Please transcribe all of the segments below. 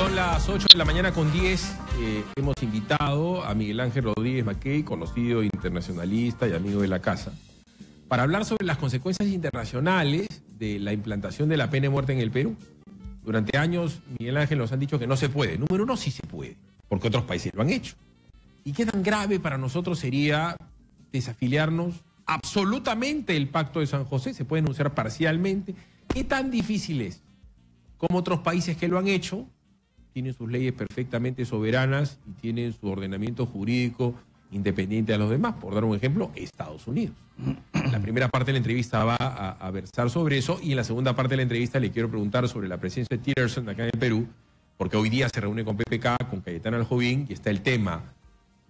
Son las 8 de la mañana con 10. Hemos invitado a Miguel Ángel Rodríguez Mackey, conocido internacionalista y amigo de la casa, para hablar sobre las consecuencias internacionales de la implantación de la pena de muerte en el Perú. Durante años, Miguel Ángel nos han dicho que no se puede. Número uno, sí se puede, porque otros países lo han hecho. ¿Y qué tan grave para nosotros sería desafiliarnos absolutamente del Pacto de San José? Se puede enunciar parcialmente. ¿Qué tan difícil es? Como otros países que lo han hecho, tienen sus leyes perfectamente soberanas y tienen su ordenamiento jurídico independiente de los demás. Por dar un ejemplo, Estados Unidos. La primera parte de la entrevista va a versar sobre eso, y en la segunda parte de la entrevista le quiero preguntar sobre la presencia de Tillerson acá en el Perú, porque hoy día se reúne con PPK, con Cayetano Aljovín, y está el tema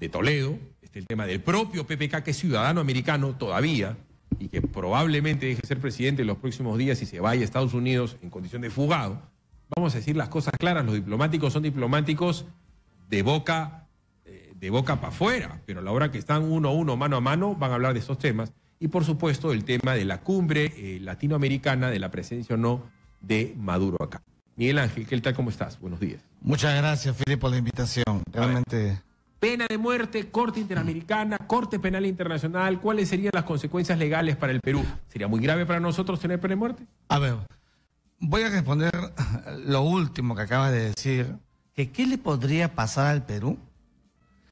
de Toledo, está el tema del propio PPK, que es ciudadano americano todavía, y que probablemente deje de ser presidente en los próximos días y se vaya a Estados Unidos en condición de fugado. Vamos a decir las cosas claras, los diplomáticos son diplomáticos de boca para afuera, pero a la hora que están uno a uno, mano a mano, van a hablar de estos temas. Y por supuesto el tema de la cumbre latinoamericana, de la presencia o no de Maduro acá. Miguel Ángel, ¿qué tal? ¿Cómo estás? Buenos días. Muchas gracias, Filipe, por la invitación. Realmente... Pena de muerte, Corte Interamericana, Corte Penal Internacional, ¿cuáles serían las consecuencias legales para el Perú? ¿Sería muy grave para nosotros tener pena de muerte? A ver, voy a responder lo último que acabas de decir, que ¿qué le podría pasar al Perú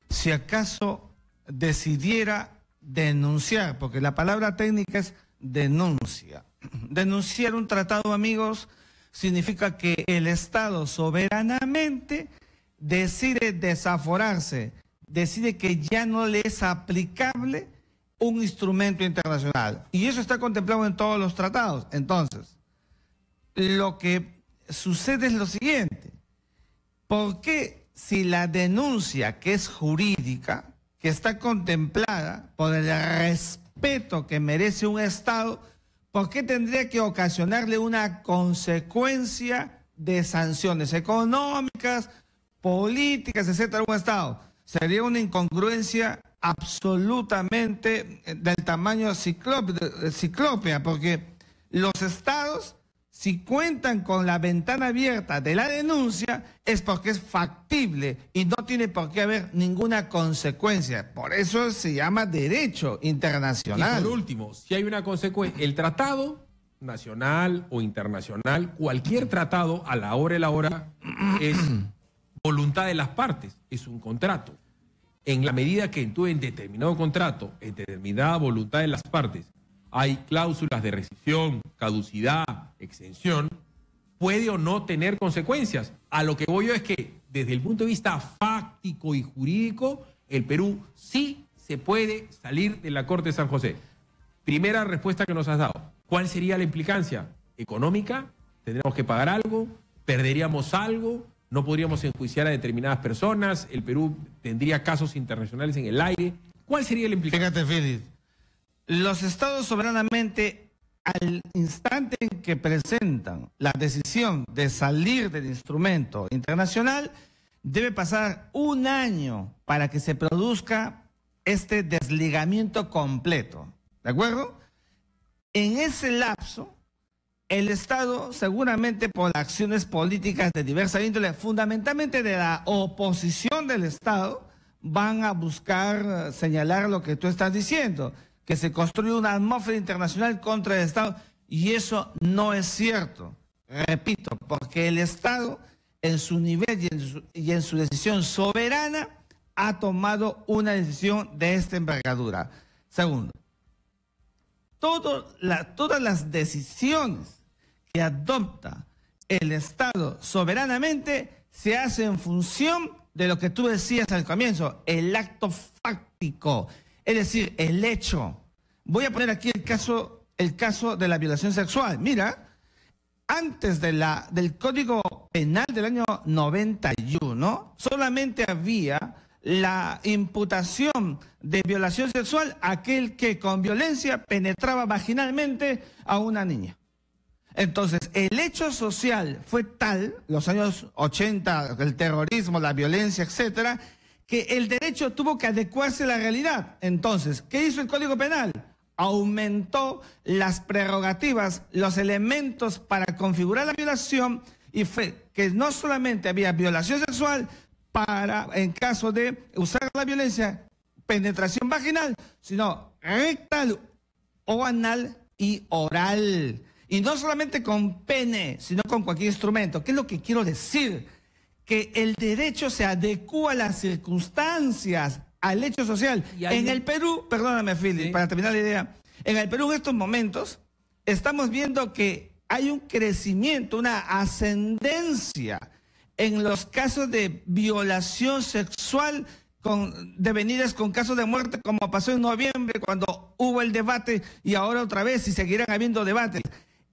si acaso decidiera denunciar? Porque la palabra técnica es denuncia. Denunciar un tratado, amigos, significa que el Estado soberanamente decide desaforarse, decide que ya no le es aplicable un instrumento internacional. Y eso está contemplado en todos los tratados. Entonces, lo que sucede es lo siguiente. ¿Por qué si la denuncia, que es jurídica, que está contemplada por el respeto que merece un Estado, por qué tendría que ocasionarle una consecuencia de sanciones económicas, políticas, etcétera, a un Estado? Sería una incongruencia absolutamente del tamaño ciclópea, porque los Estados, si cuentan con la ventana abierta de la denuncia, es porque es factible y no tiene por qué haber ninguna consecuencia. Por eso se llama derecho internacional. Y por último, si hay una consecuencia, el tratado nacional o internacional, cualquier tratado a la hora de la hora es voluntad de las partes, es un contrato. En la medida que tú en determinado contrato, en determinada voluntad de las partes, hay cláusulas de rescisión, caducidad, exención, puede o no tener consecuencias. A lo que voy yo es que desde el punto de vista fáctico y jurídico, el Perú sí se puede salir de la Corte de San José. Primera respuesta que nos has dado. ¿Cuál sería la implicancia? ¿Económica? ¿Tendríamos que pagar algo? ¿Perderíamos algo? ¿No podríamos enjuiciar a determinadas personas? ¿El Perú tendría casos internacionales en el aire? ¿Cuál sería la implicancia? Fíjate, Félix, los Estados soberanamente, al instante en que presentan la decisión de salir del instrumento internacional, debe pasar un año para que se produzca este desligamiento completo. ¿De acuerdo? En ese lapso, el Estado, seguramente por acciones políticas de diversa índole, fundamentalmente de la oposición del Estado, van a buscar señalar lo que tú estás diciendo, que se construye una atmósfera internacional contra el Estado, y eso no es cierto. Repito, porque el Estado, en su nivel y en su decisión soberana, ha tomado una decisión de esta envergadura. Segundo, todas las decisiones que adopta el Estado soberanamente se hace en función de lo que tú decías al comienzo, el acto fáctico, es decir, el hecho. Voy a poner aquí el caso de la violación sexual. Mira, antes del Código Penal del año 91, solamente había la imputación de violación sexual a aquel que con violencia penetraba vaginalmente a una niña. Entonces, el hecho social fue tal, los años 80, el terrorismo, la violencia, etcétera, que el derecho tuvo que adecuarse a la realidad. Entonces, ¿qué hizo el Código Penal? Aumentó las prerrogativas, los elementos para configurar la violación y fue que no solamente había violación sexual en caso de usar la violencia, penetración vaginal, sino rectal o anal y oral. Y no solamente con pene, sino con cualquier instrumento. ¿Qué es lo que quiero decir? Que el derecho se adecúa a las circunstancias, al hecho social. En el Perú, perdóname, Philip, para terminar la idea, en el Perú en estos momentos estamos viendo que hay un crecimiento, una ascendencia en los casos de violación sexual devenidas con casos de muerte, como pasó en noviembre cuando hubo el debate y ahora otra vez y seguirán habiendo debates.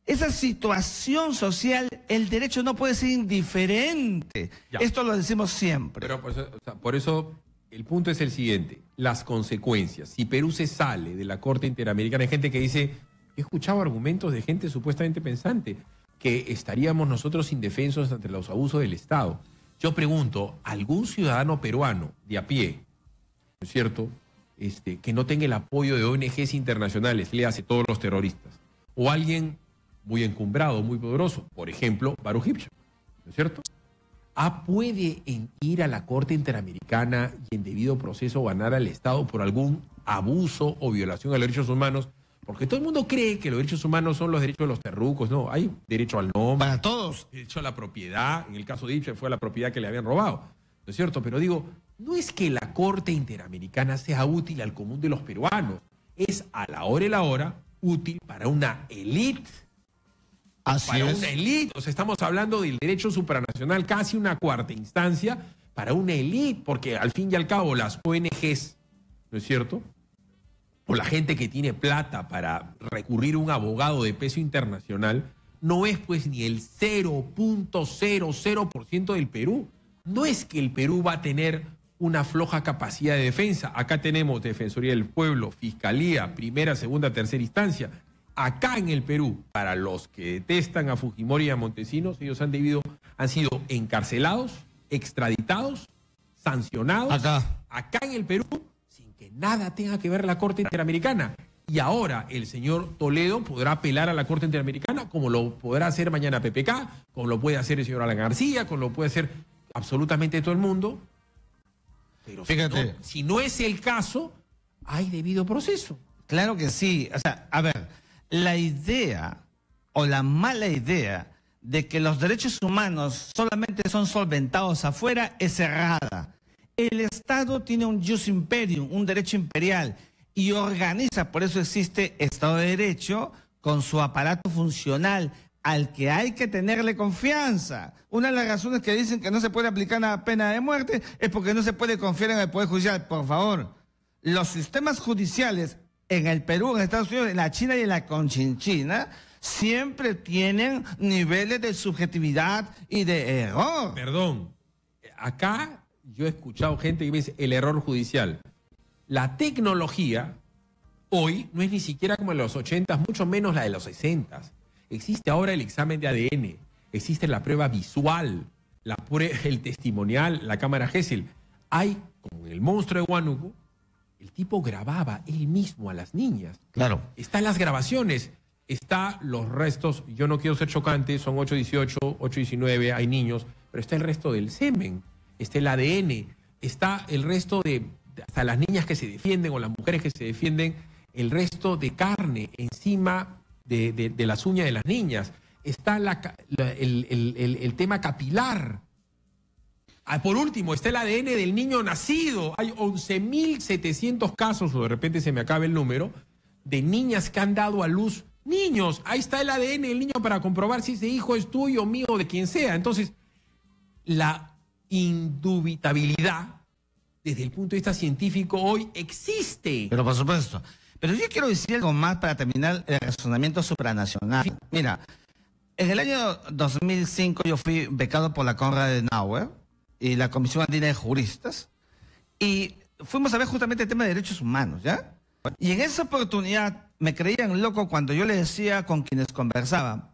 Esa situación social, el derecho no puede ser indiferente. Ya. Esto lo decimos siempre. Pero por eso el punto es el siguiente, las consecuencias. Si Perú se sale de la Corte Interamericana, hay gente que dice, he escuchado argumentos de gente supuestamente pensante, que estaríamos nosotros indefensos ante los abusos del Estado. Yo pregunto, ¿algún ciudadano peruano de a pie, ¿no es cierto?, que no tenga el apoyo de ONGs internacionales, le hace todos los terroristas, o alguien muy encumbrado, muy poderoso, por ejemplo, Baruch Hipsha, ¿no es cierto?, puede ir a la Corte Interamericana y en debido proceso ganar al Estado por algún abuso o violación a los derechos humanos? Porque todo el mundo cree que los derechos humanos son los derechos de los terrucos. No, hay derecho al nombre. Para todos. Derecho a la propiedad. En el caso de Hipsha fue a la propiedad que le habían robado. ¿No es cierto? Pero digo, no es que la Corte Interamericana sea útil al común de los peruanos. Es a la hora y la hora útil para una élite. Así es. Una élite. O sea, estamos hablando del derecho supranacional, casi una cuarta instancia para una élite. Porque al fin y al cabo las ONGs, ¿no es cierto?, o la gente que tiene plata para recurrir a un abogado de peso internacional, no es pues ni el 0.00% del Perú. No es que el Perú va a tener una floja capacidad de defensa. Acá tenemos Defensoría del Pueblo, Fiscalía, primera, segunda, tercera instancia. Acá en el Perú, para los que detestan a Fujimori y a Montesinos, ellos han sido encarcelados, extraditados, sancionados. Acá en el Perú, que nada tenga que ver la Corte Interamericana. Y ahora el señor Toledo podrá apelar a la Corte Interamericana, como lo podrá hacer mañana PPK, como lo puede hacer el señor Alan García, como lo puede hacer absolutamente todo el mundo. Pero fíjate, si no es el caso, hay debido proceso. Claro que sí. O sea, a ver, la idea o la mala idea de que los derechos humanos solamente son solventados afuera es errada. El Estado tiene un jus imperium, un derecho imperial, y organiza, por eso existe Estado de Derecho, con su aparato funcional, al que hay que tenerle confianza. Una de las razones que dicen que no se puede aplicar la pena de muerte es porque no se puede confiar en el Poder Judicial. Por favor, los sistemas judiciales en el Perú, en Estados Unidos, en la China y en la Conchinchina, siempre tienen niveles de subjetividad y de error. Perdón, acá yo he escuchado gente que me dice el error judicial. La tecnología hoy no es ni siquiera como en los 80, mucho menos la de los 60. Existe ahora el examen de ADN, existe la prueba visual, el testimonial, la cámara Gesell. Hay, como en el monstruo de Huánuco, el tipo grababa él mismo a las niñas. Claro. Están las grabaciones, están los restos, yo no quiero ser chocante, son 8:18, 8:19, hay niños, pero está el resto del semen. Está el ADN, está el resto de hasta las niñas que se defienden o las mujeres que se defienden, el resto de carne encima de las uñas de las niñas. Está el tema capilar. Por último, está el ADN del niño nacido. Hay 11.700 casos, o de repente se me acaba el número, de niñas que han dado a luz niños. Ahí está el ADN del niño para comprobar si ese hijo es tuyo, mío, de quien sea. Entonces, la indubitabilidad desde el punto de vista científico hoy existe. Pero por supuesto. Pero yo quiero decir algo más para terminar el razonamiento supranacional. Mira, en el año 2005 yo fui becado por la Konrad Adenauer y la Comisión Andina de Juristas y fuimos a ver justamente el tema de derechos humanos, ¿ya? Y en esa oportunidad me creían loco cuando yo les decía con quienes conversaba,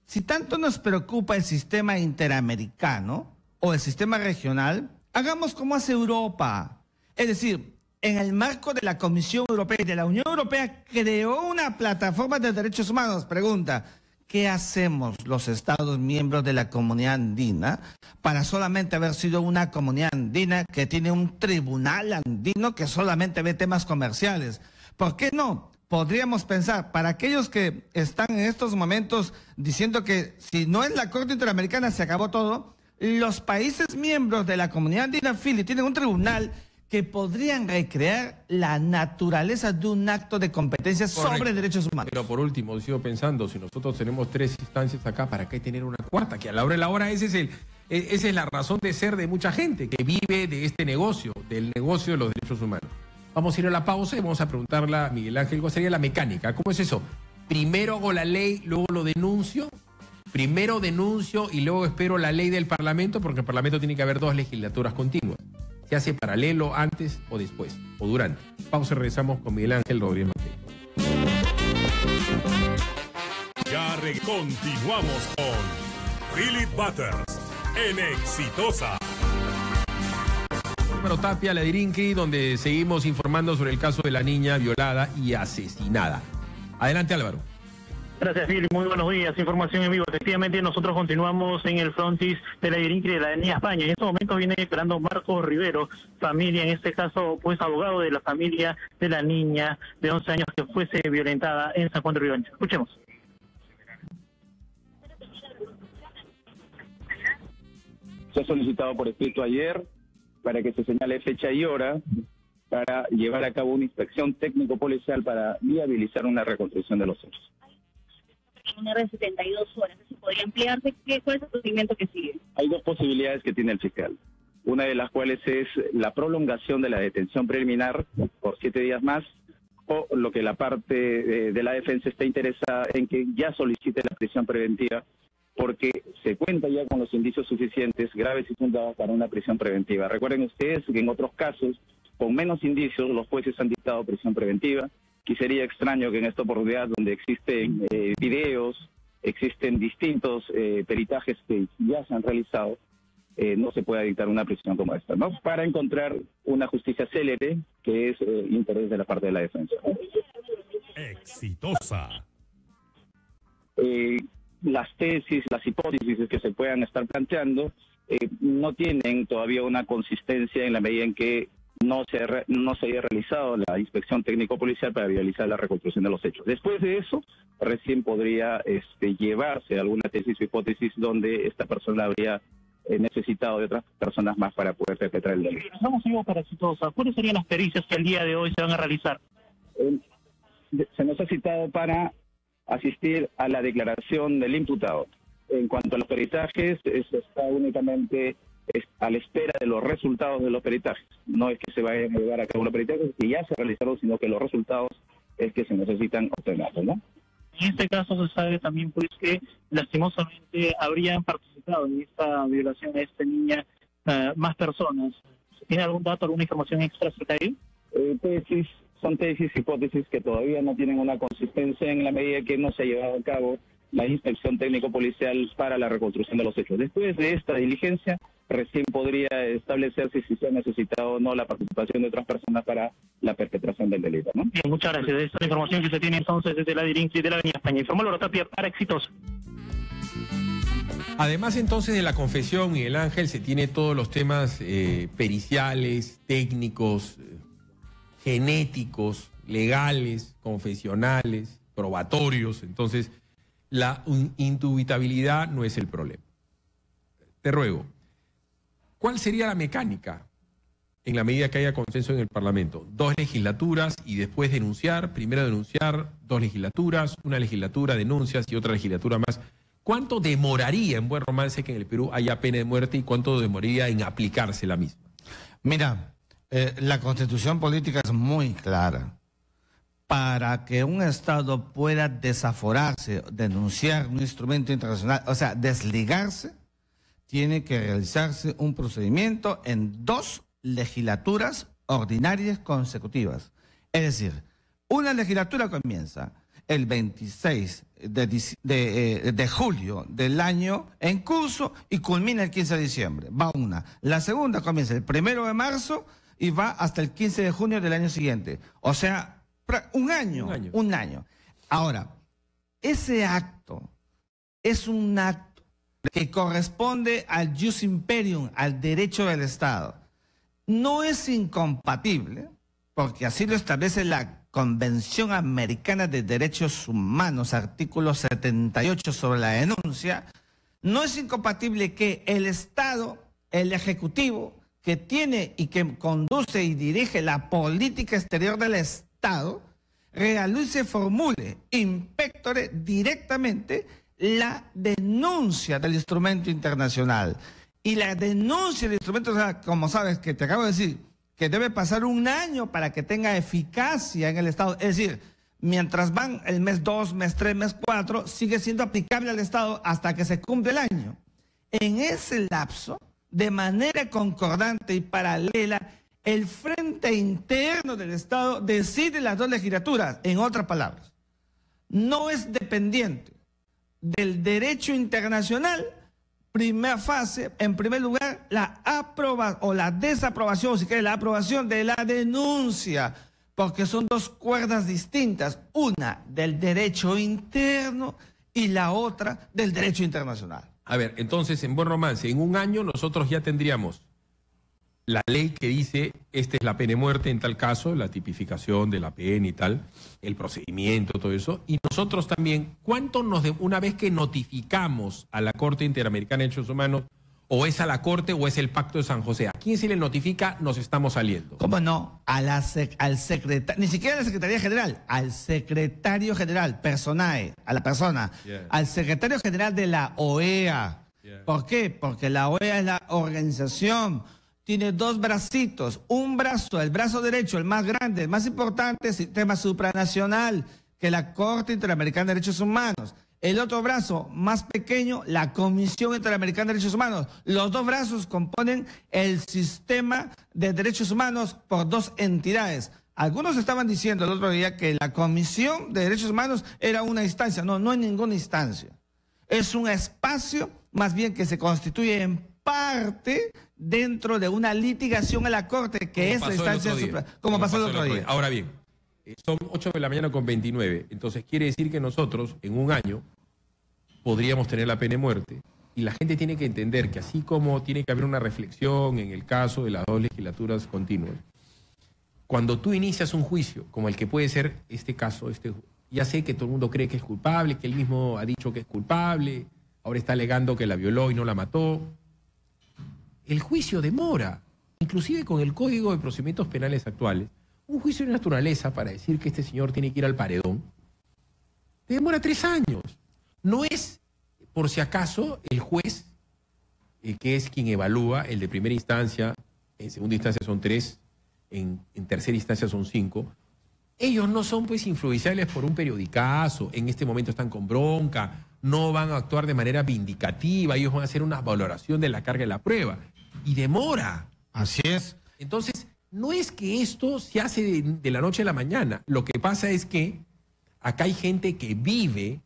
si tanto nos preocupa el sistema interamericano o el sistema regional, hagamos como hace Europa. Es decir, en el marco de la Comisión Europea y de la Unión Europea creó una plataforma de derechos humanos. Pregunta, ¿qué hacemos los Estados miembros de la Comunidad Andina para solamente haber sido una comunidad andina que tiene un tribunal andino que solamente ve temas comerciales? ¿Por qué no? Podríamos pensar, para aquellos que están en estos momentos diciendo que si no es la Corte Interamericana se acabó todo, los países miembros de la Comunidad Andina Philly tienen un tribunal que podrían recrear la naturaleza de un acto de competencia sobre derechos humanos. Pero por último, sigo pensando, si nosotros tenemos 3 instancias acá, ¿para qué tener una cuarta? Que a la hora de la hora esa es la razón de ser de mucha gente que vive de este negocio, del negocio de los derechos humanos. Vamos a ir a la pausa y vamos a preguntarle a Miguel Ángel cuál sería la mecánica. ¿Cómo es eso? Primero hago la ley, luego lo denuncio. Primero denuncio y luego espero la ley del Parlamento, porque en el Parlamento tiene que haber 2 legislaturas continuas. ¿Se hace paralelo antes o después? O durante. Pausa y regresamos con Miguel Ángel Rodríguez Mackey. Ya continuamos con Philip Butters en Exitosa. Álvaro Tapia, la Dirinqui, donde seguimos informando sobre el caso de la niña violada y asesinada. Adelante, Álvaro. Gracias, Philip. Muy buenos días. Información en vivo. Efectivamente, nosotros continuamos en el frontis de la Dirinqui de la niña España. En este momento viene esperando Marcos Rivero, familia, en este caso, pues abogado de la familia de la niña de 11 años que fuese violentada en San Juan de Riohacha. Escuchemos. Se ha solicitado por escrito ayer para que se señale fecha y hora para llevar a cabo una inspección técnico-policial para viabilizar una reconstrucción de los hechos. Una hora de 72 horas, ¿eso podría ampliarse? ¿Cuál es el procedimiento que sigue? Hay 2 posibilidades que tiene el fiscal, una de las cuales es la prolongación de la detención preliminar por 7 días más, o lo que la parte de la defensa está interesada en que ya solicite la prisión preventiva, porque se cuenta ya con los indicios suficientes, graves y fundados para una prisión preventiva. Recuerden ustedes que en otros casos, con menos indicios, los jueces han dictado prisión preventiva, y sería extraño que en esta oportunidad, donde existen videos, existen distintos peritajes que ya se han realizado, no se pueda dictar una prisión como esta, ¿no? Para encontrar una justicia célere, que es interés de la parte de la defensa. Exitosa. Las tesis, las hipótesis que se puedan estar planteando no tienen todavía una consistencia en la medida en que no se haya realizado la inspección técnico-policial para viabilizar la reconstrucción de los hechos. Después de eso, recién podría llevarse alguna tesis o hipótesis donde esta persona habría necesitado de otras personas más para poder perpetrar el delito. Estamos vivos para Exitosa. ¿Cuáles serían las pericias que el día de hoy se van a realizar? Se nos ha citado para asistir a la declaración del imputado. En cuanto a los peritajes, eso está únicamente a la espera de los resultados de los peritajes. No es que se vayan a llevar a cabo los peritajes que ya se realizaron, sino que los resultados es que se necesitan obtenerlos, ¿no? En este caso se sabe también pues que lastimosamente habrían participado en esta violación a esta niña más personas. ¿Tiene algún dato, alguna información extra acerca de ello? Son tesis, hipótesis que todavía no tienen una consistencia en la medida que no se ha llevado a cabo la inspección técnico-policial para la reconstrucción de los hechos. Después de esta diligencia, recién podría establecerse si se ha necesitado o no la participación de otras personas para la perpetración del delito, ¿no? Bien, muchas gracias. Esta es la información que se tiene entonces desde la Dirinqui de la Avenida España. Informó Álvaro Tapia para Exitosa. Además entonces de la confesión, Miguel Ángel, se tiene todos los temas periciales, técnicos, genéticos, legales, confesionales, probatorios. Entonces, la indubitabilidad no es el problema. Te ruego, ¿cuál sería la mecánica en la medida que haya consenso en el Parlamento? 2 legislaturas y después denunciar, primero denunciar, 2 legislaturas, una legislatura denuncias y otra legislatura más. ¿Cuánto demoraría en buen romance que en el Perú haya pena de muerte y cuánto demoraría en aplicarse la misma? Mira, la Constitución política es muy clara. Para que un Estado pueda desaforarse, denunciar un instrumento internacional, o sea, desligarse, tiene que realizarse un procedimiento en 2 legislaturas ordinarias consecutivas. Es decir, una legislatura comienza el 26 de julio del año en curso y culmina el 15 de diciembre. Va una. La segunda comienza el 1 de marzo y va hasta el 15 de junio del año siguiente. O sea, un año. Ahora, ese acto es un acto que corresponde al jus imperium, al derecho del Estado. No es incompatible, porque así lo establece la Convención Americana de Derechos Humanos, artículo 78 sobre la denuncia. No es incompatible que el Estado, el Ejecutivo, que tiene y que conduce y dirige la política exterior del Estado, realice, formule, impectore directamente la denuncia del instrumento internacional. Y la denuncia del instrumento internacional, como sabes, que te acabo de decir, que debe pasar un año para que tenga eficacia en el Estado. Es decir, mientras van el mes 2, mes 3, mes 4, sigue siendo aplicable al Estado hasta que se cumple el año. En ese lapso, de manera concordante y paralela, el frente interno del Estado decide las dos legislaturas. En otras palabras, no es dependiente del derecho internacional. Primera fase, en primer lugar, la aprobación o la desaprobación, si quiere, la aprobación de la denuncia, porque son dos cuerdas distintas, una del derecho interno y la otra del derecho internacional. A ver, entonces, en buen romance, en un año nosotros ya tendríamos la ley que dice, esta es la pena de muerte en tal caso, la tipificación de la pena y tal, el procedimiento, todo eso. Y nosotros también, ¿cuánto una vez que notificamos a la Corte Interamericana de Derechos Humanos, o es a la Corte o es el Pacto de San José? ¿A quién se le notifica nos estamos saliendo? ¿Cómo no? Al secretario, ni siquiera a la Secretaría General, al secretario general, personae, a la persona, al secretario general de la OEA. ¿Por qué? Porque la OEA es la organización. Tiene dos bracitos, un brazo, el brazo derecho, el más grande, el más importante, sistema supranacional, que la Corte Interamericana de Derechos Humanos. El otro brazo, más pequeño, la Comisión Interamericana de Derechos Humanos. Los dos brazos componen el sistema de derechos humanos por dos entidades. Algunos estaban diciendo el otro día que la Comisión de Derechos Humanos era una instancia. No, no es ninguna instancia. Es un espacio, más bien, que se constituye en parte dentro de una litigación a la Corte, que es la instancia como pasó el otro día. Ahora bien, son 8 de la mañana con 29, entonces quiere decir que nosotros en un año podríamos tener la pena de muerte, y la gente tiene que entender que así como tiene que haber una reflexión en el caso de las dos legislaturas continuas, cuando tú inicias un juicio, como el que puede ser este caso, ya sé que todo el mundo cree que es culpable, que él mismo ha dicho que es culpable, ahora está alegando que la violó y no la mató. El juicio demora, inclusive con el Código de Procedimientos Penales actuales, un juicio de naturaleza para decir que este señor tiene que ir al paredón, demora 3 años. No es, por si acaso, el juez, que es quien evalúa, el de primera instancia, en segunda instancia son 3, en tercera instancia son 5. Ellos no son pues influenciables por un periodicazo, en este momento están con bronca, no van a actuar de manera vindicativa, ellos van a hacer una valoración de la carga de la prueba. Y demora. Así es. Entonces, no es que esto se hace de la noche a la mañana. Lo que pasa es que acá hay gente que vive,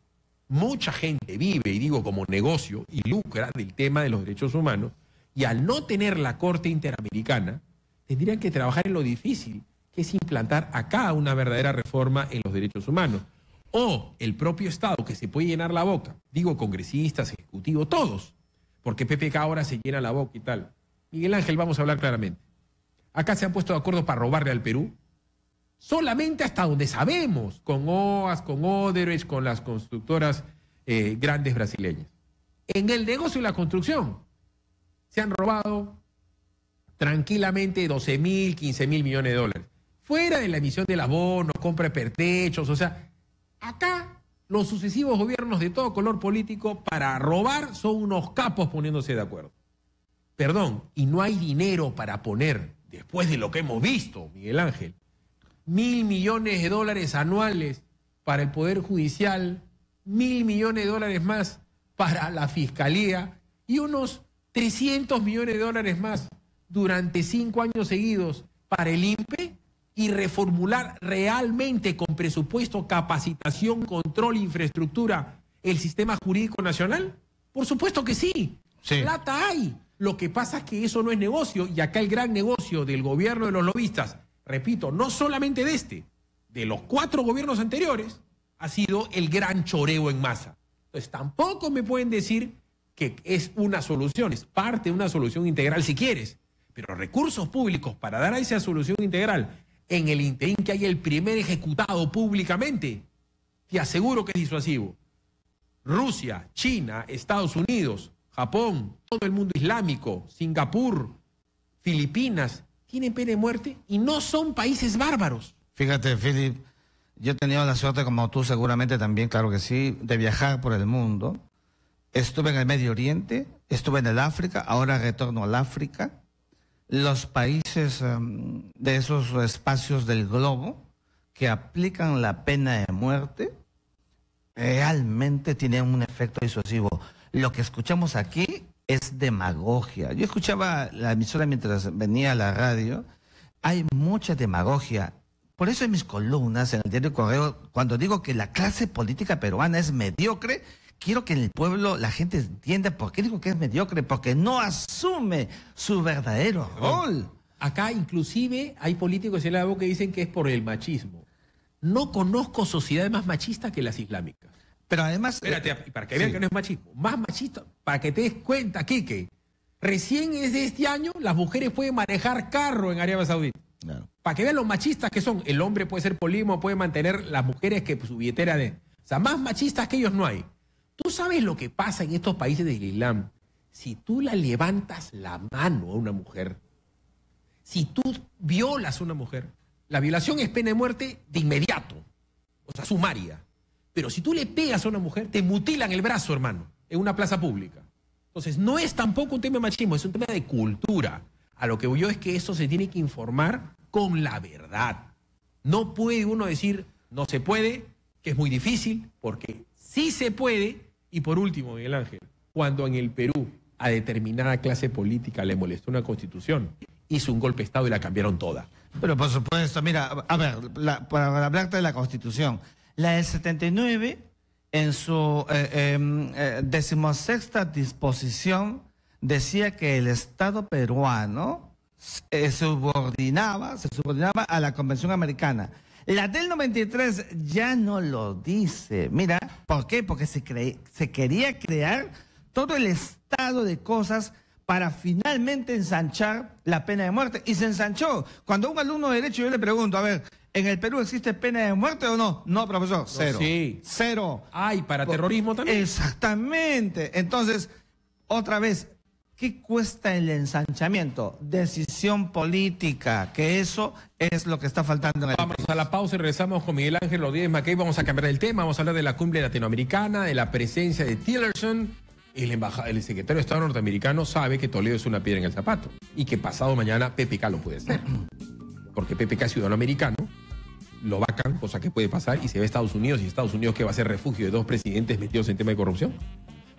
mucha gente vive, y digo como negocio, y lucra del tema de los derechos humanos, y al no tener la Corte Interamericana, tendrían que trabajar en lo difícil, que es implantar acá una verdadera reforma en los derechos humanos. O el propio Estado, que se puede llenar la boca, digo congresistas, ejecutivos, todos, porque PPK ahora se llena la boca y tal. Miguel Ángel, vamos a hablar claramente. Acá se han puesto de acuerdo para robarle al Perú, solamente hasta donde sabemos, con OAS, con Odebrecht, con las constructoras grandes brasileñas. En el negocio de la construcción se han robado tranquilamente 12.000, 15.000 millones de dólares. Fuera de la emisión de abonos, compra de pertrechos, o sea, acá los sucesivos gobiernos de todo color político para robar son unos capos poniéndose de acuerdo. Perdón, y no hay dinero para poner, después de lo que hemos visto, Miguel Ángel, 1.000 millones de dólares anuales para el Poder Judicial, 1.000 millones de dólares más para la Fiscalía y unos 300 millones de dólares más durante 5 años seguidos para el INPE, y reformular realmente con presupuesto, capacitación, control, infraestructura el sistema jurídico nacional? Por supuesto que sí. Plata hay. Lo que pasa es que eso no es negocio, y acá el gran negocio del gobierno de los lobistas, repito, no solamente de los 4 gobiernos anteriores, ha sido el gran choreo en masa. Entonces tampoco me pueden decir que es una solución, es parte de una solución integral si quieres, pero recursos públicos para dar a esa solución integral en el interín que hay el primer ejecutado públicamente, te aseguro que es disuasivo. Rusia, China, Estados Unidos, Japón, todo el mundo islámico, Singapur, Filipinas, tienen pena de muerte y no son países bárbaros. Fíjate, Philip, yo he tenido la suerte, como tú seguramente también, claro que sí, de viajar por el mundo. Estuve en el Medio Oriente, estuve en el África, ahora retorno al África. Los países de esos espacios del globo que aplican la pena de muerte realmente tienen un efecto disuasivo. Lo que escuchamos aquí es demagogia. Yo escuchaba la emisora mientras venía a la radio. Hay mucha demagogia. Por eso en mis columnas, en el diario Correo, cuando digo que la clase política peruana es mediocre, quiero que en el pueblo la gente entienda por qué digo que es mediocre, porque no asume su verdadero rol. Acá inclusive hay políticos en la boca que dicen que es por el machismo. No conozco sociedades más machistas que las islámicas. Pero además... Espérate, para que vean que no es machismo. Más machista, para que te des cuenta, Quique. Recién es de este año, las mujeres pueden manejar carro en Arabia Saudita. Claro. Para que vean los machistas que son. El hombre puede ser polígamo, puede mantener las mujeres que su billetera de... O sea, más machistas que ellos no hay. ¿Tú sabes lo que pasa en estos países del Islam? Si tú le levantas la mano a una mujer, si tú violas a una mujer, la violación es pena de muerte de inmediato, o sea, sumaria. Pero si tú le pegas a una mujer, te mutilan el brazo, hermano, en una plaza pública. Entonces, no es tampoco un tema de machismo, es un tema de cultura. A lo que voy yo es que eso se tiene que informar con la verdad. No puede uno decir, no se puede, que es muy difícil, porque sí se puede. Y por último, Miguel Ángel, cuando en el Perú a determinada clase política le molestó una constitución, hizo un golpe de Estado y la cambiaron toda. Pero por supuesto, mira, a ver, para hablarte de la Constitución, la del 79, en su 16ª disposición, decía que el Estado peruano se subordinaba a la Convención Americana. La del 93 ya no lo dice. Mira, ¿por qué? Porque se quería crear todo el estado de cosas para finalmente ensanchar la pena de muerte. Y se ensanchó. Cuando a un alumno de Derecho yo le pregunto, a ver, ¿en el Perú existe pena de muerte o no? No, profesor, cero. No, sí. Cero. Ay, ¿para terrorismo también? Exactamente. Entonces, otra vez, ¿qué cuesta el ensanchamiento? Decisión política, que eso es lo que está faltando en el Vamos país. a la pausa y regresamos con Miguel Ángel Rodríguez Mackey. Vamos a cambiar el tema, vamos a hablar de la cumbre latinoamericana, de la presencia de Tillerson. El secretario de Estado norteamericano sabe que Toledo es una piedra en el zapato y que pasado mañana PPK lo puede ser. Porque PPK es ciudadano americano, lo vacan, cosa que puede pasar, y se va a Estados Unidos, y Estados Unidos que va a ser refugio de dos presidentes metidos en tema de corrupción,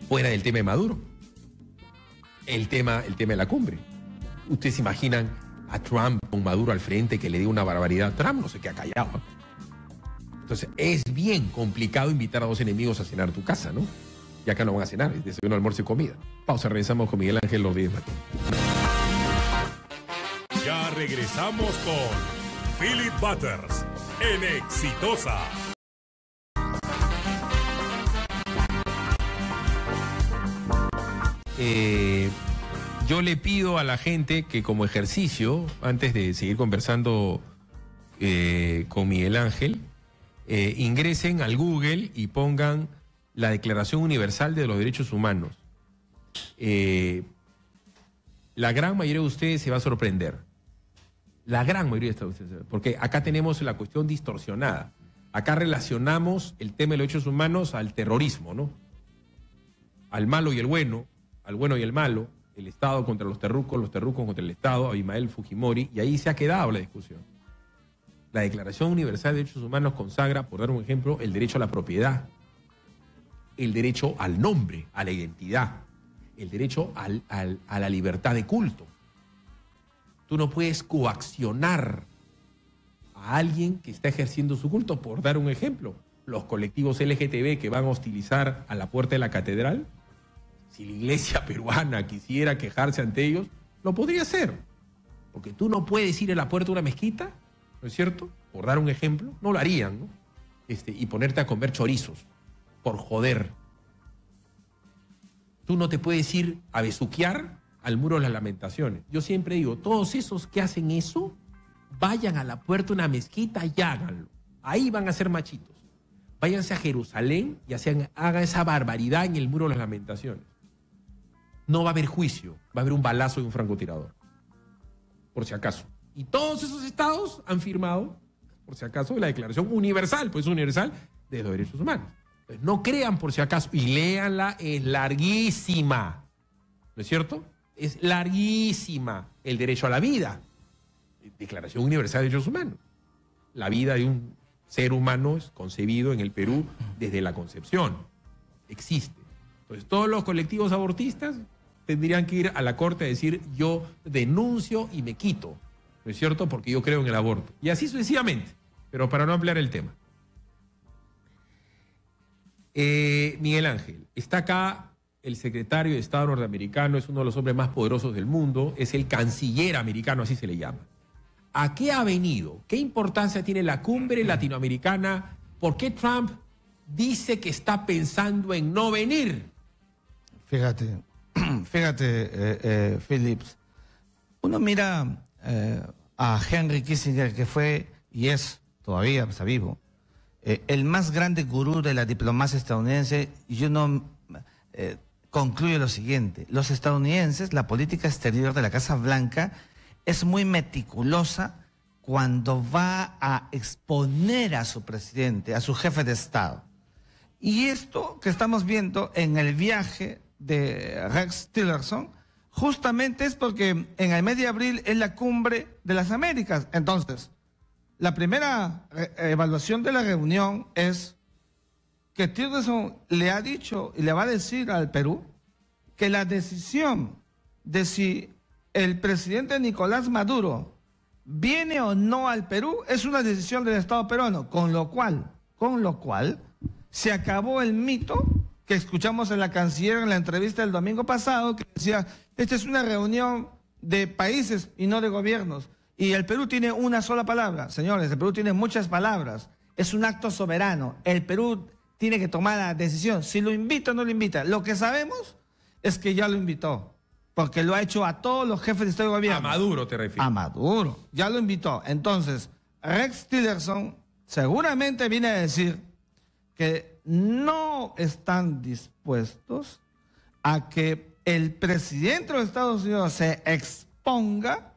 fuera del tema de Maduro. El tema de la cumbre. ¿Ustedes se imaginan a Trump con Maduro al frente que le diga una barbaridad? Trump no se queda callado. Entonces, es bien complicado invitar a dos enemigos a cenar a tu casa, ¿no? Y acá no van a cenar, es desayuno, almuerzo y comida. Pausa, regresamos con Miguel Ángel Rodríguez Mackey. Ya regresamos con Philip Butters en Exitosa. Yo le pido a la gente que como ejercicio, antes de seguir conversando con Miguel Ángel, ingresen al Google y pongan la Declaración Universal de los Derechos Humanos. La gran mayoría de ustedes se va a sorprender. La gran mayoría de ustedes, porque acá tenemos la cuestión distorsionada. Acá relacionamos el tema de los derechos humanos al terrorismo, ¿no? Al malo y el bueno, al bueno y el malo, el Estado contra los terrucos contra el Estado, Abimael Fujimori, y ahí se ha quedado la discusión. La Declaración Universal de Derechos Humanos consagra, por dar un ejemplo, el derecho a la propiedad, el derecho al nombre, a la identidad, el derecho a la libertad de culto. Tú no puedes coaccionar a alguien que está ejerciendo su culto, por dar un ejemplo. Los colectivos LGTB que van a hostilizar a la puerta de la catedral, si la iglesia peruana quisiera quejarse ante ellos, lo podría hacer. Porque tú no puedes ir a la puerta de una mezquita, ¿no es cierto? Por dar un ejemplo, no lo harían, ¿no? Y ponerte a comer chorizos, por joder. Tú no te puedes ir a besuquear al Muro de las Lamentaciones. Yo siempre digo, todos esos que hacen eso, vayan a la puerta de una mezquita y háganlo. Ahí van a ser machitos. Váyanse a Jerusalén y hagan esa barbaridad en el Muro de las Lamentaciones. No va a haber juicio, va a haber un balazo de un francotirador. Por si acaso. Y todos esos estados han firmado, por si acaso, la Declaración Universal, pues universal, de los derechos humanos. Entonces, no crean por si acaso, y léanla, es larguísima. ¿No es cierto? Es larguísima. El derecho a la vida. Declaración Universal de Derechos Humanos. La vida de un ser humano es concebido en el Perú desde la concepción. Existe. Entonces, todos los colectivos abortistas tendrían que ir a la corte a decir, yo denuncio y me quito. ¿No es cierto? Porque yo creo en el aborto. Y así sucesivamente. Pero para no ampliar el tema. Miguel Ángel, está acá el secretario de Estado norteamericano, es uno de los hombres más poderosos del mundo, es el canciller americano, así se le llama. ¿A qué ha venido? ¿Qué importancia tiene la cumbre latinoamericana? ¿Por qué Trump dice que está pensando en no venir? Fíjate, Phillips, uno mira a Henry Kissinger, que fue y es todavía, está vivo, el más grande gurú de la diplomacia estadounidense, y uno concluye lo siguiente: los estadounidenses, la política exterior de la Casa Blanca es muy meticulosa cuando va a exponer a su presidente, a su jefe de Estado. Y esto que estamos viendo en el viaje de Rex Tillerson, justamente es porque en el mes de abril es la cumbre de las Américas. Entonces, la primera evaluación de la reunión es que Tillerson le ha dicho y le va a decir al Perú que la decisión de si el presidente Nicolás Maduro viene o no al Perú es una decisión del Estado peruano, con lo cual se acabó el mito que escuchamos en la canciller en la entrevista del domingo pasado, que decía, esta es una reunión de países y no de gobiernos. Y el Perú tiene una sola palabra. Señores, el Perú tiene muchas palabras. Es un acto soberano. El Perú tiene que tomar la decisión, si lo invita o no lo invita. Lo que sabemos es que ya lo invitó, porque lo ha hecho a todos los jefes de Estado y gobierno. A Maduro te refieres. A Maduro, ya lo invitó. Entonces, Rex Tillerson seguramente viene a decir que no están dispuestos a que el presidente de los Estados Unidos se exponga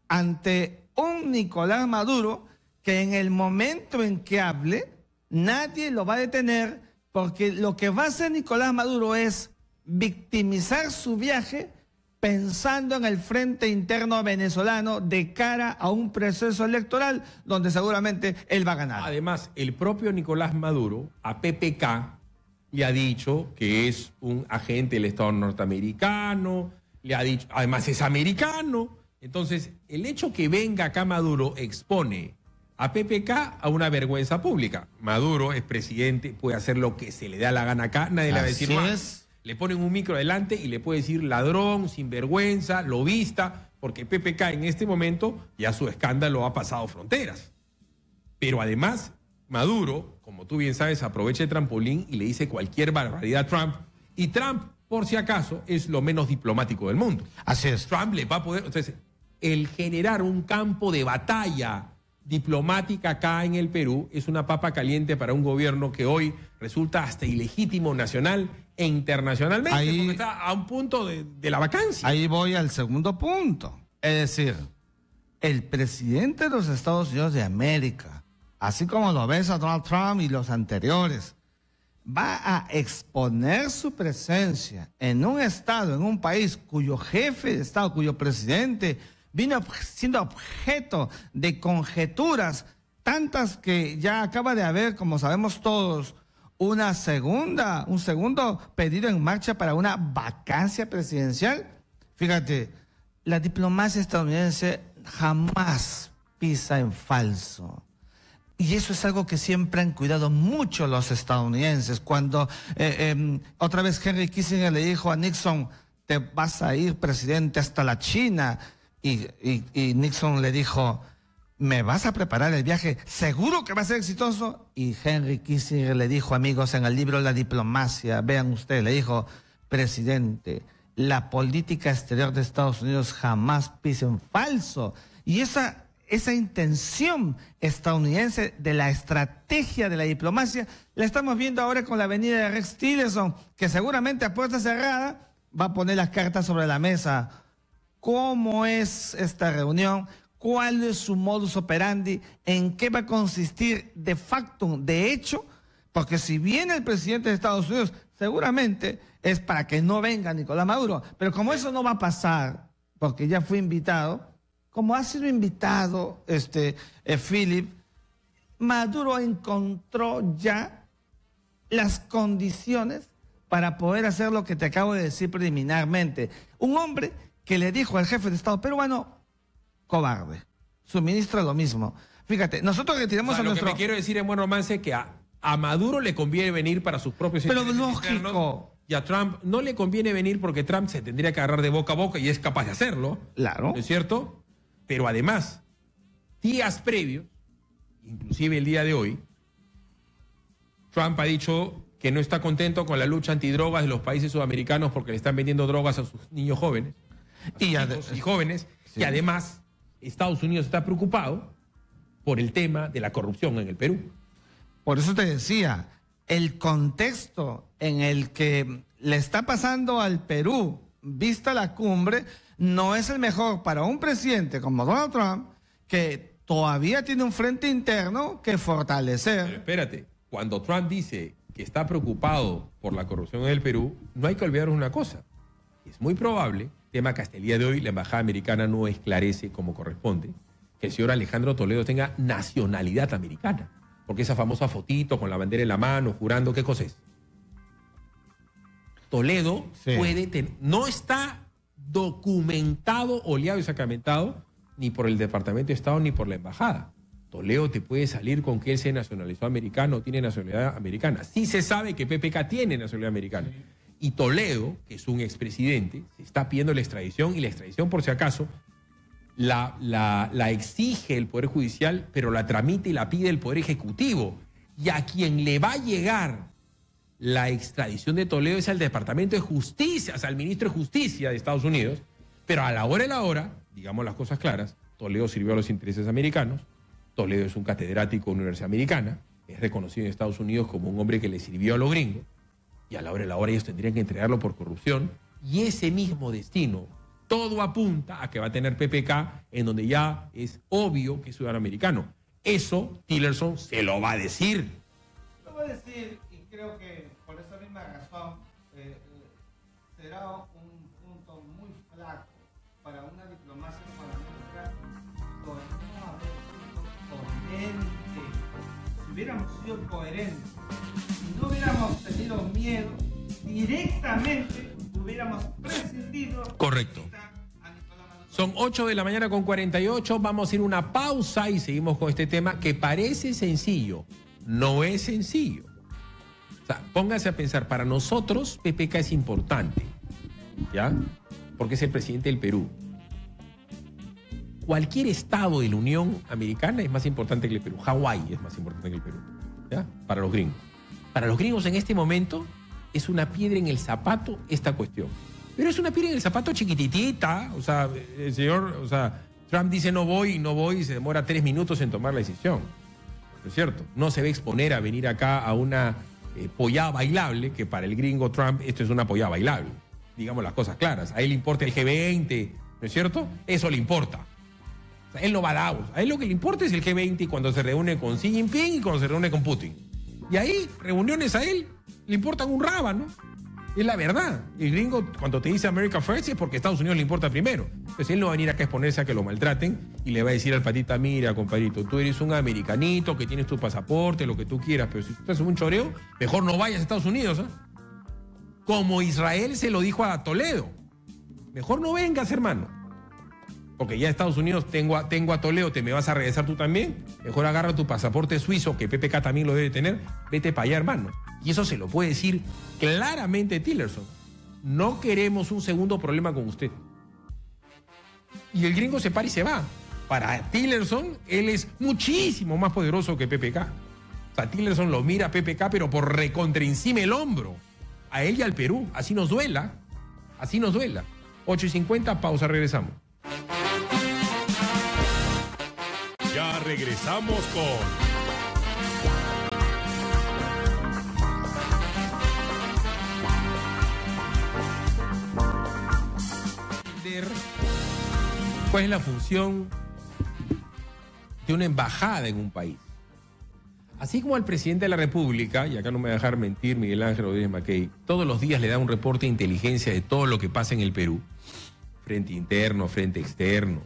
ante un Nicolás Maduro que en el momento en que hable, nadie lo va a detener, porque lo que va a hacer Nicolás Maduro es victimizar su viaje pensando en el frente interno venezolano de cara a un proceso electoral donde seguramente él va a ganar. Además, el propio Nicolás Maduro a PPK le ha dicho que es un agente del Estado norteamericano, le ha dicho, además es americano. Entonces, el hecho que venga acá Maduro expone a PPK a una vergüenza pública. Maduro es presidente, puede hacer lo que se le da la gana acá, nadie le va a decir más. Le ponen un micro adelante y le puede decir ladrón, sinvergüenza, lobista, porque PPK en este momento ya su escándalo ha pasado fronteras. Pero además, Maduro, como tú bien sabes, aprovecha el trampolín y le dice cualquier barbaridad a Trump. Y Trump, por si acaso, es lo menos diplomático del mundo. Así es. Trump le va a poder... Entonces, el generar un campo de batalla diplomática acá en el Perú es una papa caliente para un gobierno que hoy resulta hasta ilegítimo nacional e internacionalmente, porque está a un punto de la vacancia. Ahí voy al segundo punto. Es decir, el presidente de los Estados Unidos de América, así como lo ves a Donald Trump y los anteriores, va a exponer su presencia en un estado, en un país cuyo jefe de estado, cuyo presidente vino siendo objeto de conjeturas, tantas que ya acaba de haber, como sabemos todos, un segundo pedido en marcha para una vacancia presidencial. Fíjate, la diplomacia estadounidense jamás pisa en falso. Y eso es algo que siempre han cuidado mucho los estadounidenses. Cuando otra vez Henry Kissinger le dijo a Nixon, te vas a ir, presidente, hasta la China. Y Nixon le dijo, ¿me vas a preparar el viaje? ¿Seguro que va a ser exitoso? Y Henry Kissinger le dijo, amigos, en el libro La Diplomacia, vean ustedes, le dijo, presidente, la política exterior de Estados Unidos jamás pisa en falso. Y esa intención estadounidense de la estrategia de la diplomacia la estamos viendo ahora con la venida de Rex Tillerson, que seguramente a puerta cerrada va a poner las cartas sobre la mesa. ¿Cómo es esta reunión? ¿Cuál es su modus operandi? ¿En qué va a consistir de facto, de hecho? Porque si viene el presidente de Estados Unidos, seguramente es para que no venga Nicolás Maduro. Pero como eso no va a pasar, porque ya fue invitado, como ha sido invitado Philip, Maduro encontró ya las condiciones para poder hacer lo que te acabo de decir preliminarmente. Un hombre que le dijo al jefe de Estado peruano, cobarde. Su ministra lo mismo. Fíjate, nosotros retiramos a nuestro... Lo que me quiero decir en buen romance es que a Maduro le conviene venir para sus propios intereses. Pero lógico. Internos, y a Trump no le conviene venir porque Trump se tendría que agarrar de boca a boca y es capaz de hacerlo. Claro. ¿No es cierto? Pero además, días previos, inclusive el día de hoy, Trump ha dicho que no está contento con la lucha antidrogas de los países sudamericanos porque le están vendiendo drogas a sus niños jóvenes. Y jóvenes. Sí. Y además, Estados Unidos está preocupado por el tema de la corrupción en el Perú. Por eso te decía, el contexto en el que le está pasando al Perú, vista la cumbre, no es el mejor para un presidente como Donald Trump, que todavía tiene un frente interno que fortalecer. Pero espérate, cuando Trump dice que está preocupado por la corrupción en el Perú, no hay que olvidar una cosa. Es muy probable, tema que hasta el día de hoy la embajada americana no esclarece como corresponde, que el señor Alejandro Toledo tenga nacionalidad americana. Porque esa famosa fotito con la bandera en la mano, jurando, ¿qué cosa es? Toledo puede tener, no está documentado, oleado y sacramentado ni por el Departamento de Estado ni por la embajada. Toledo te puede salir con que él se nacionalizó americano, tiene nacionalidad americana. Sí se sabe que PPK tiene nacionalidad americana. Y Toledo, que es un expresidente, se está pidiendo la extradición, y la extradición, por si acaso, la exige el Poder Judicial, pero la tramita y la pide el Poder Ejecutivo. Y a quien le va a llegar la extradición de Toledo es al Departamento de Justicia, o sea, al Ministro de Justicia de Estados Unidos. Pero a la hora de la hora, digamos las cosas claras, Toledo sirvió a los intereses americanos, Toledo es un catedrático de universidad americana, es reconocido en Estados Unidos como un hombre que le sirvió a los gringos, y a la hora de la hora ellos tendrían que entregarlo por corrupción, y ese mismo destino, todo apunta a que va a tener PPK, en donde ya es obvio que es ciudadano americano. Eso Tillerson se lo va a decir. Lo va a decir, y creo que por esa misma razón será un punto muy flaco para una diplomacia económica donde no haber sido coherente. Si hubiéramos sido coherentes, si no hubiéramos tenido miedo, directamente hubiéramos prescindido. Correcto. Son 8 de la mañana con 48. Vamos a ir a una pausa y seguimos con este tema que parece sencillo. No es sencillo. O sea, póngase a pensar, para nosotros PPK es importante, ¿ya? Porque es el presidente del Perú. Cualquier estado de la Unión Americana es más importante que el Perú. Hawái es más importante que el Perú, ¿ya? Para los gringos. Para los gringos en este momento es una piedra en el zapato esta cuestión. Pero es una piedra en el zapato chiquititita. O sea, el señor, Trump dice no voy y se demora 3 minutos en tomar la decisión. ¿No es cierto? No se va a exponer a venir acá a una pollada bailable, que para el gringo Trump esto es una pollada bailable. Digamos las cosas claras. A él le importa el G20, ¿no es cierto? Eso le importa. O sea, él no va a Davos. A él lo que le importa es el G20 y cuando se reúne con Xi Jinping y cuando se reúne con Putin. Y ahí, reuniones a él, le importan un rábano. Es la verdad. El gringo, cuando te dice America First, es porque a Estados Unidos le importa primero. Entonces él no va a venir acá a exponerse a que lo maltraten y le va a decir al patita, mira, compadrito, tú eres un americanito que tienes tu pasaporte, lo que tú quieras, pero si tú estás en un choreo, mejor no vayas a Estados Unidos, ¿eh? Como Israel se lo dijo a Toledo. Mejor no vengas, hermano. Porque ya Estados Unidos tengo a Toledo, ¿te me vas a regresar tú también? Mejor agarra tu pasaporte suizo, que PPK también lo debe tener, vete para allá, hermano. Y eso se lo puede decir claramente Tillerson. No queremos un segundo problema con usted. Y el gringo se para y se va. Para Tillerson, él es muchísimo más poderoso que PPK. O sea, Tillerson lo mira a PPK, pero por recontra encima el hombro. a él y al Perú. Así nos duela. Así nos duela. 8:50, pausa, regresamos. Ya regresamos con ¿cuál es la función de una embajada en un país? Así como al presidente de la República, y acá no me va a dejar mentir Miguel Ángel Rodríguez Mackey, todos los días le da un reporte de inteligencia de todo lo que pasa en el Perú, frente interno, frente externo,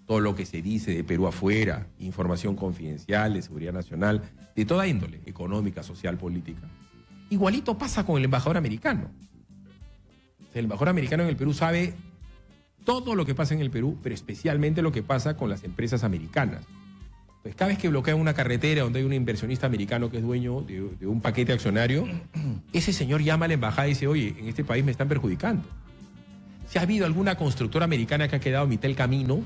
todo lo que se dice de Perú afuera, información confidencial, de seguridad nacional, de toda índole, económica, social, política. Igualito pasa con el embajador americano. O sea, el embajador americano en el Perú sabe todo lo que pasa en el Perú, pero especialmente lo que pasa con las empresas americanas. Pues cada vez que bloquean una carretera donde hay un inversionista americano que es dueño de un paquete accionario, ese señor llama a la embajada y dice, oye, en este país me están perjudicando. Si ha habido alguna constructora americana que ha quedado a mitad del camino,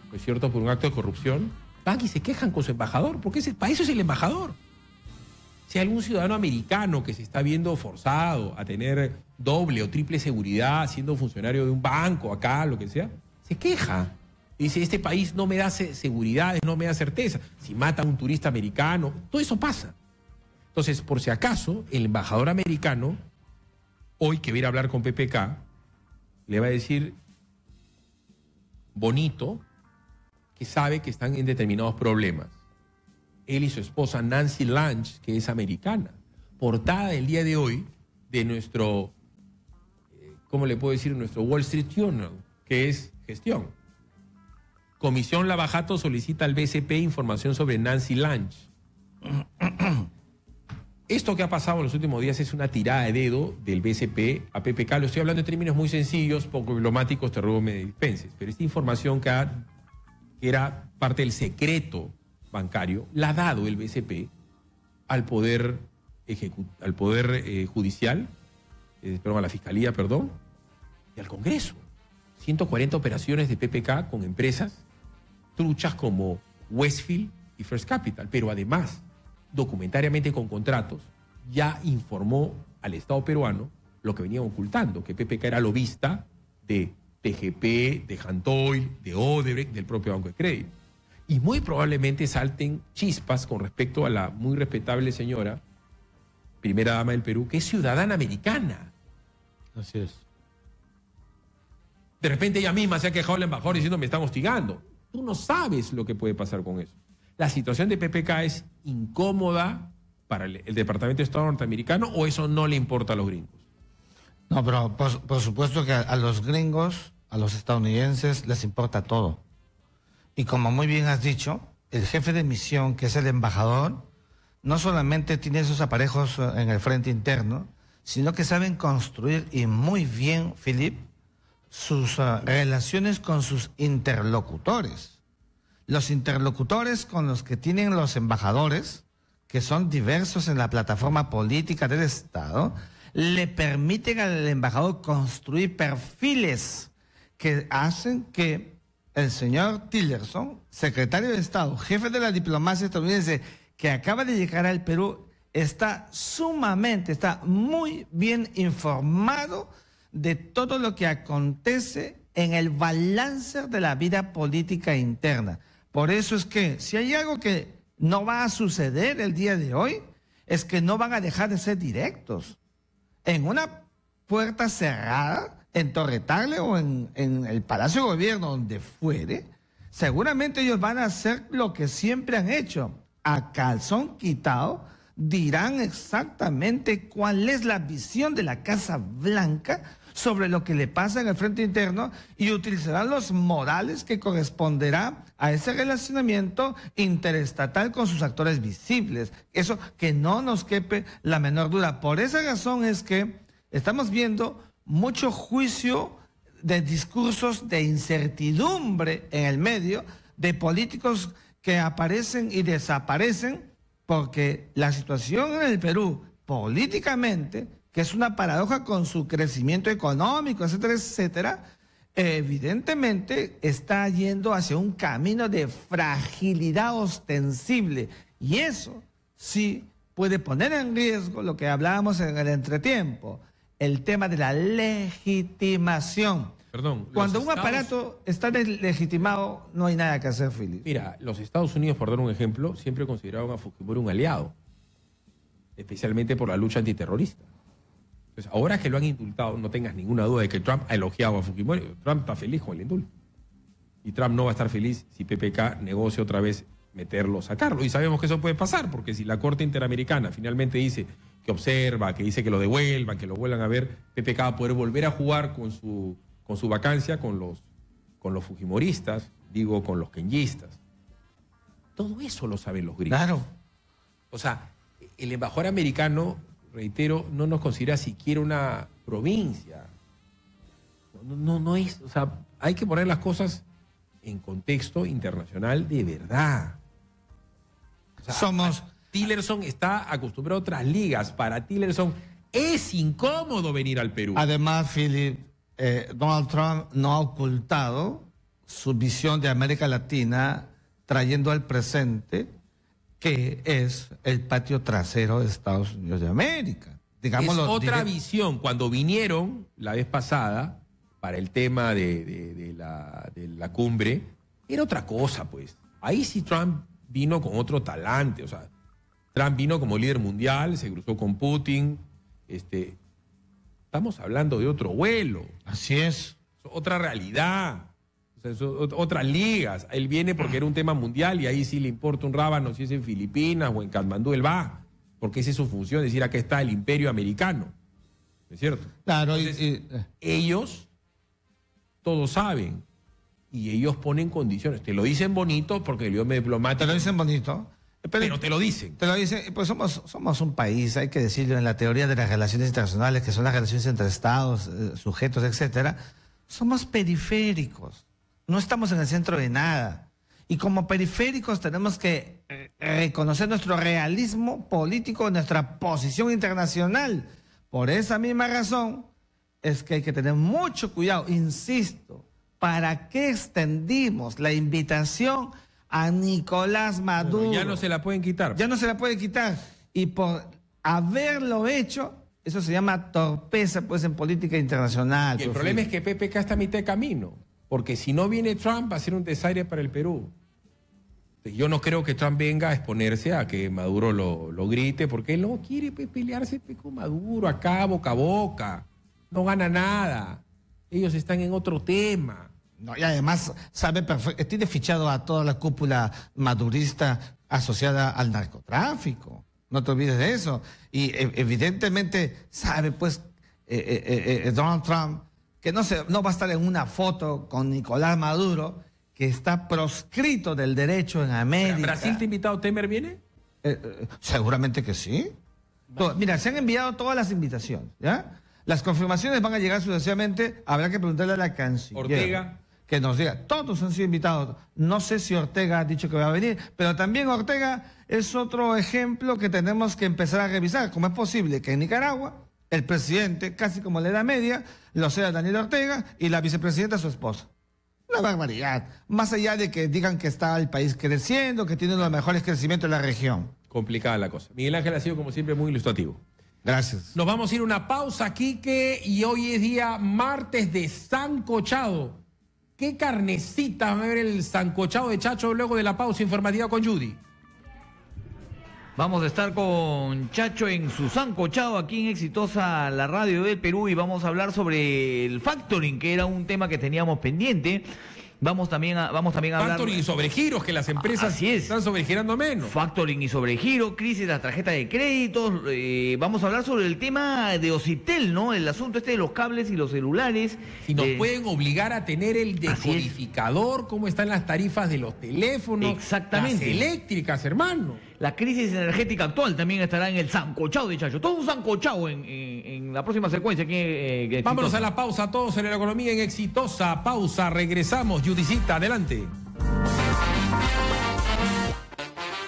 ¿no es cierto?, por un acto de corrupción, van y se quejan con su embajador, porque para eso es el embajador. Si hay algún ciudadano americano que se está viendo forzado a tener doble o triple seguridad siendo funcionario de un banco, acá, lo que sea, se queja. Dice, este país no me da seguridad, no me da certeza. Si mata a un turista americano, todo eso pasa. Entonces, por si acaso, el embajador americano, hoy que viene a hablar con PPK, le va a decir bonito que sabe que están en determinados problemas. Él y su esposa Nancy Lange, que es americana, portada del día de hoy de nuestro, ¿cómo le puedo decir? Nuestro Wall Street Journal, que es gestión. Comisión Lavajato solicita al BCP información sobre Nancy Lange. Esto que ha pasado en los últimos días es una tirada de dedo del BCP a PPK. Lo estoy hablando en términos muy sencillos, poco diplomáticos, te ruego me dispenses. Pero esta información que era parte del secreto bancario, la ha dado el BCP al Poder Judicial, a la Fiscalía, perdón, y al Congreso. 140 operaciones de PPK con empresas truchas como Westfield y First Capital, pero además, documentariamente con contratos, ya informó al Estado peruano lo que venían ocultando, que PPK era lobista de PGP, de Hantoil, de Odebrecht, del propio Banco de Crédito. Y muy probablemente salten chispas con respecto a la muy respetable señora, primera dama del Perú, que es ciudadana americana. Así es. De repente ella misma se ha quejado al embajador diciendo me están hostigando. Tú no sabes lo que puede pasar con eso. ¿La situación de PPK es incómoda para el Departamento de Estado norteamericano o eso no le importa a los gringos? No, pero por supuesto que a los gringos, a los estadounidenses, les importa todo. Y como muy bien has dicho, el jefe de misión, que es el embajador, no solamente tiene esos aparejos en el frente interno, sino que saben construir y muy bien, Philip, sus relaciones con sus interlocutores. Los interlocutores con los que tienen los embajadores, que son diversos en la plataforma política del Estado, le permiten al embajador construir perfiles que hacen que el señor Tillerson, secretario de Estado, jefe de la diplomacia estadounidense, que acaba de llegar al Perú, está muy bien informado de todo lo que acontece en el balance de la vida política interna. Por eso es que si hay algo que no va a suceder el día de hoy, es que no van a dejar de ser directos. En una puerta cerrada, en Torre-Tagle o en el Palacio de Gobierno, donde fuere, seguramente ellos van a hacer lo que siempre han hecho. A calzón quitado, dirán exactamente cuál es la visión de la Casa Blanca sobre lo que le pasa en el frente interno y utilizarán los modales que corresponderá a ese relacionamiento interestatal con sus actores visibles. Eso que no nos quepe la menor duda. Por esa razón es que estamos viendo mucho juicio de discursos de incertidumbre en el medio, de políticos que aparecen y desaparecen, porque la situación en el Perú políticamente, que es una paradoja con su crecimiento económico, etcétera, etcétera, evidentemente está yendo hacia un camino de fragilidad ostensible. Y eso sí puede poner en riesgo lo que hablábamos en el entretiempo, el tema de la legitimación. Perdón. Cuando un aparato está legitimado, no hay nada que hacer, Filipe. Mira, los Estados Unidos, por dar un ejemplo, siempre consideraron a Fujimori un aliado, especialmente por la lucha antiterrorista. Entonces, ahora que lo han indultado, no tengas ninguna duda de que Trump ha elogiado a Fujimori. Trump está feliz con el indulto. Y Trump no va a estar feliz si PPK negocia otra vez meterlo, sacarlo. Y sabemos que eso puede pasar, porque si la Corte Interamericana finalmente dice que observa, que dice que lo devuelvan, que lo vuelvan a ver, PPK va a poder volver a jugar con su vacancia con los fujimoristas, digo, con los kenyistas. Todo eso lo saben los gringos. Claro. O sea, el embajador americano, reitero, no nos considera siquiera una provincia. No es, o sea, hay que poner las cosas en contexto internacional de verdad. O sea, Tillerson está acostumbrado a otras ligas. Para Tillerson es incómodo venir al Perú. Además, Philip, Donald Trump no ha ocultado su visión de América Latina, trayendo al presente que es el patio trasero de Estados Unidos de América. Digámoslo, es otra visión. Cuando vinieron la vez pasada para el tema de la cumbre, era otra cosa, pues. Ahí sí Trump vino con otro talante. O sea, Trump vino como líder mundial, se cruzó con Putin. Estamos hablando de otro vuelo. Así es. Otra realidad. O sea, otras ligas. Él viene porque era un tema mundial y ahí sí le importa un rábano si es en Filipinas o en Katmandú, él va. Porque esa es su función, decir, acá está el imperio americano. ¿No es cierto? Claro. Entonces, ellos todos saben y ellos ponen condiciones. Te lo dicen bonito porque el idioma diplomático... Te lo dicen bonito. Pero te lo dicen. Te lo dicen. Pues somos un país, hay que decirlo, en la teoría de las relaciones internacionales, que son las relaciones entre estados, sujetos, etcétera. Somos periféricos. No estamos en el centro de nada. Y como periféricos tenemos que reconocer nuestro realismo político, nuestra posición internacional. Por esa misma razón es que hay que tener mucho cuidado. Insisto, ¿para qué extendimos la invitación a Nicolás Maduro? Bueno, ya no se la pueden quitar. Ya no se la puede quitar. Y por haberlo hecho, eso se llama torpeza, pues, en política internacional. Y el problema es que PPK está a mitad de camino. Porque si no viene Trump, va a ser un desaire para el Perú. Yo no creo que Trump venga a exponerse a que Maduro lo grite, porque él no quiere pelearse con Maduro acá, boca a boca. No gana nada. Ellos están en otro tema. No, y además sabe perfecto, tiene fichado a toda la cúpula madurista asociada al narcotráfico. No te olvides de eso. Y evidentemente sabe, pues, Donald Trump, que no va a estar en una foto con Nicolás Maduro, que está proscrito del derecho en América. ¿Brasil te ha invitado? ¿Temer viene? Seguramente que sí. Mira, se han enviado todas las invitaciones, ¿ya? Las confirmaciones van a llegar sucesivamente. Habrá que preguntarle a la canciller. Ortega. Que nos diga. Todos han sido invitados. No sé si Ortega ha dicho que va a venir, pero también Ortega es otro ejemplo que tenemos que empezar a revisar. ¿Cómo es posible que en Nicaragua el presidente, casi como la Edad Media, lo sea Daniel Ortega y la vicepresidenta su esposa? Una barbaridad. Más allá de que digan que está el país creciendo, que tiene uno de los mejores crecimientos de la región. Complicada la cosa. Miguel Ángel ha sido, como siempre, muy ilustrativo. Gracias. Nos vamos a ir a una pausa, Quique, y hoy es día martes de sancochado. ¿Qué carnecita va a ver el sancochado de Chacho luego de la pausa informativa con Judy? Vamos a estar con Chacho en su sancochado aquí en Exitosa, la radio del Perú, y vamos a hablar sobre el factoring, que era un tema que teníamos pendiente. Vamos también a hablar... Factoring y sobregiros, que las empresas están sobregirando menos. Factoring y sobregiro, crisis de las tarjetas de créditos. Vamos a hablar sobre el tema de Ocitel, ¿no? El asunto de los cables y los celulares. Si nos pueden obligar a tener el decodificador, cómo están las tarifas de los teléfonos. Exactamente. Las eléctricas, hermano. La crisis energética actual también estará en el sancochado de Chacho. Todo un sancochado en la próxima secuencia. Vámonos a la pausa, todos en la economía en Exitosa. Pausa, regresamos. Judicita, adelante.